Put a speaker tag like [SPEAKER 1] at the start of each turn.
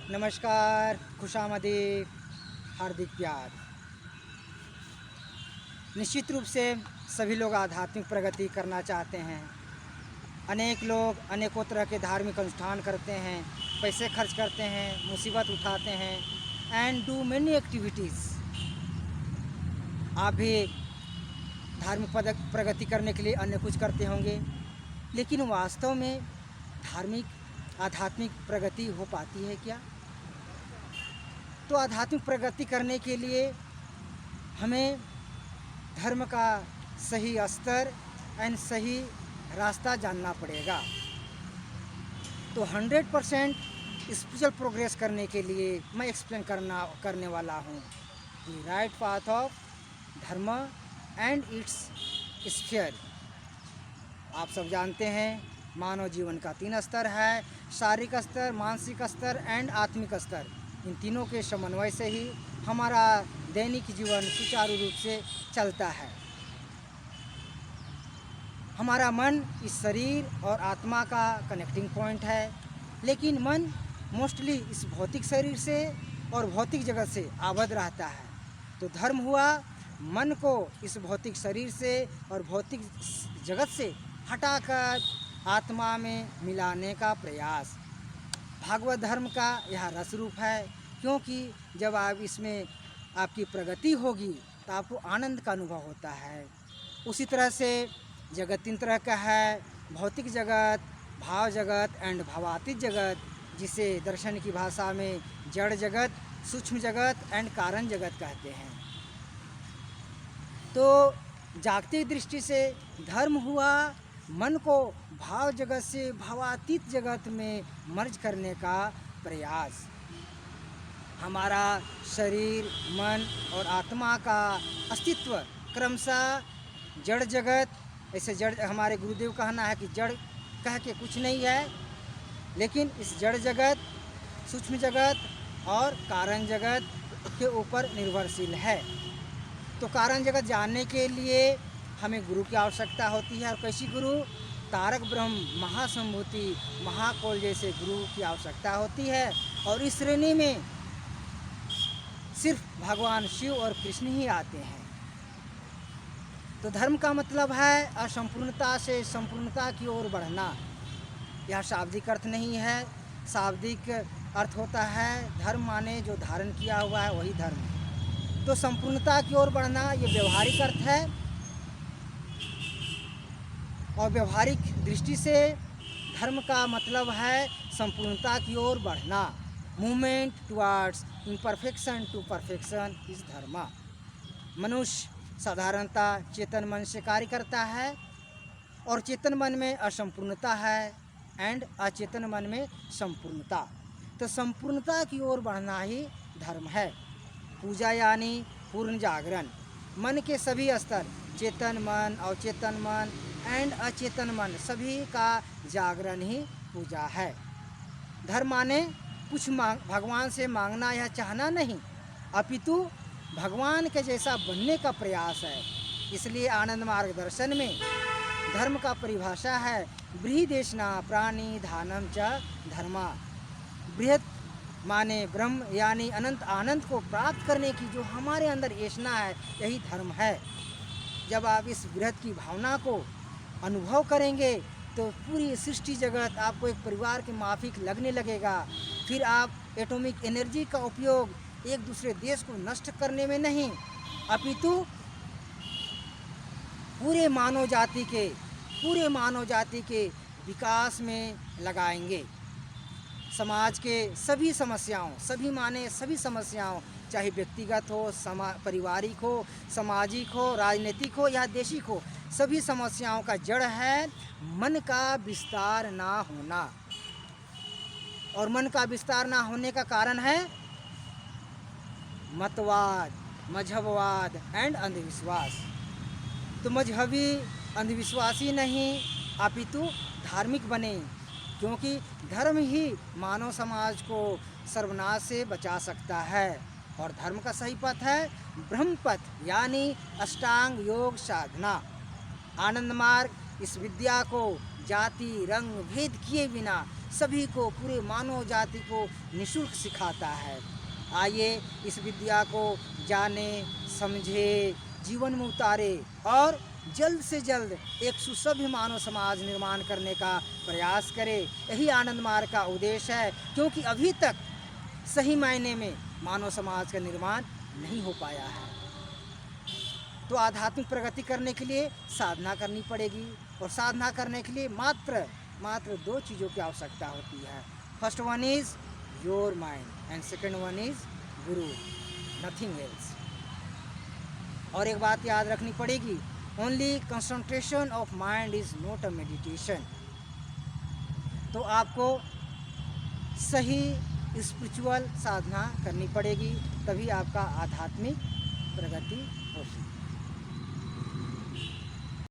[SPEAKER 1] नमस्कार, खुशामदीद, हार्दिक प्यार। निश्चित रूप से सभी लोग आध्यात्मिक प्रगति करना चाहते हैं। अनेक लोग अनेकों तरह के धार्मिक अनुष्ठान करते हैं, पैसे खर्च करते हैं, मुसीबत उठाते हैं एंड डू मेनी एक्टिविटीज़। आप भी धार्मिक प्रगति करने के लिए अन्य कुछ करते होंगे, लेकिन वास्तव में आध्यात्मिक प्रगति हो पाती है क्या? तो आध्यात्मिक प्रगति करने के लिए हमें धर्म का सही स्तर एंड सही रास्ता जानना पड़ेगा। तो 100% स्पिरिचुअल प्रोग्रेस करने के लिए मैं एक्सप्लेन करने वाला हूँ द राइट पाथ ऑफ धर्म एंड इट्स स्फीयर। आप सब जानते हैं मानव जीवन का 3 स्तर है, शारीरिक स्तर, मानसिक स्तर एंड आत्मिक स्तर। इन तीनों के समन्वय से ही हमारा दैनिक जीवन सुचारू रूप से चलता है। हमारा मन इस शरीर और आत्मा का कनेक्टिंग पॉइंट है, लेकिन मन मोस्टली इस भौतिक शरीर से और भौतिक जगत से आबद्ध रहता है। तो धर्म हुआ मन को इस भौतिक शरीर से और भौतिक जगत से हटाकर आत्मा में मिलाने का प्रयास। भागवत धर्म का यह रस रूप है, क्योंकि जब आप इसमें आपकी प्रगति होगी तो आपको आनंद का अनुभव होता है। उसी तरह से जगत 3 तरह का है, भौतिक जगत, भाव जगत एंड भावातीत जगत, जिसे दर्शन की भाषा में जड़ जगत, सूक्ष्म जगत एंड कारण जगत कहते हैं। तो जागतिक दृष्टि से धर्म हुआ मन को भाव जगत से भावातीत जगत में मर्ज करने का प्रयास। हमारा शरीर, मन और आत्मा का अस्तित्व क्रमशः जड़ जगत, ऐसे जड़, हमारे गुरुदेव का कहना है कि जड़ कह के कुछ नहीं है, लेकिन इस जड़ जगत, सूक्ष्म जगत और कारण जगत के ऊपर निर्भरशील है। तो कारण जगत जानने के लिए हमें गुरु की आवश्यकता होती है। और कैसी गुरु? तारक ब्रह्म, महासंभूति, महाकोल जैसे गुरु की आवश्यकता होती है। और इस श्रेणी में सिर्फ भगवान शिव और कृष्ण ही आते हैं। तो धर्म का मतलब है असंपूर्णता से संपूर्णता की ओर बढ़ना। यह शाब्दिक अर्थ नहीं है, शाब्दिक अर्थ होता है धर्म माने जो धारण किया हुआ है वही धर्म है। तो संपूर्णता की ओर बढ़ना ये व्यवहारिक अर्थ है, और व्यवहारिक दृष्टि से धर्म का मतलब है संपूर्णता की ओर बढ़ना। Movement towards imperfection to perfection इस धर्म। मनुष्य साधारणतः चेतन मन से कार्य करता है, और चेतन मन में असंपूर्णता है एंड अचेतन मन में संपूर्णता। तो संपूर्णता की ओर बढ़ना ही धर्म है। पूजा यानी पूर्ण जागरण। मन के सभी स्तर, चेतन मन, अवचेतन मन एंड अचेतन मन, सभी का जागरण ही पूजा है। धर्म माने कुछ भगवान से मांगना या चाहना नहीं, अपितु भगवान के जैसा बनने का प्रयास है। इसलिए आनंद मार्ग दर्शन में धर्म का परिभाषा है बृहदेशना प्राणी धानम च धर्मा। बृहत माने ब्रह्म यानी अनंत आनंद को प्राप्त करने की जो हमारे अंदर येष्णा है, यही धर्म है। जब आप इस बृहत की भावना को अनुभव करेंगे तो पूरी सृष्टि जगत आपको एक परिवार के माफिक लगने लगेगा। फिर आप एटॉमिक एनर्जी का उपयोग एक दूसरे देश को नष्ट करने में नहीं, अपितु पूरे मानव जाति के विकास में लगाएंगे। समाज के सभी समस्याओं, सभी समस्याओं, चाहे व्यक्तिगत हो, पारिवारिक हो, सामाजिक हो, राजनीतिक हो या देशिक हो, सभी समस्याओं का जड़ है मन का विस्तार ना होना। और मन का विस्तार ना होने का कारण है मतवाद, मजहबवाद एंड अंधविश्वास। तो मजहबी अंधविश्वासी नहीं, अपितु धार्मिक बने, क्योंकि धर्म ही मानव समाज को सर्वनाश से बचा सकता है। और धर्म का सही पथ है ब्रह्म पथ, यानी अष्टांग योग साधना। आनंद मार्ग इस विद्या को जाति रंग भेद किए बिना सभी को, पूरे मानव जाति को निःशुल्क सिखाता है। आइए इस विद्या को जाने, समझे, जीवन में उतारे और जल्द से जल्द एक सुसभ्य मानव समाज निर्माण करने का प्रयास करें। यही आनंद मार्ग का उद्देश्य है, क्योंकि अभी तक सही मायने में मानव समाज का निर्माण नहीं हो पाया है। तो आध्यात्मिक प्रगति करने के लिए साधना करनी पड़ेगी, और साधना करने के लिए मात्र 2 चीज़ों की आवश्यकता होती है। First one is your mind and second one is Guru, nothing else. और एक बात याद रखनी पड़ेगी, only concentration of mind is not a meditation. तो आपको सही स्पिरिचुअल साधना करनी पड़ेगी, तभी आपका आध्यात्मिक प्रगति हो सकती है।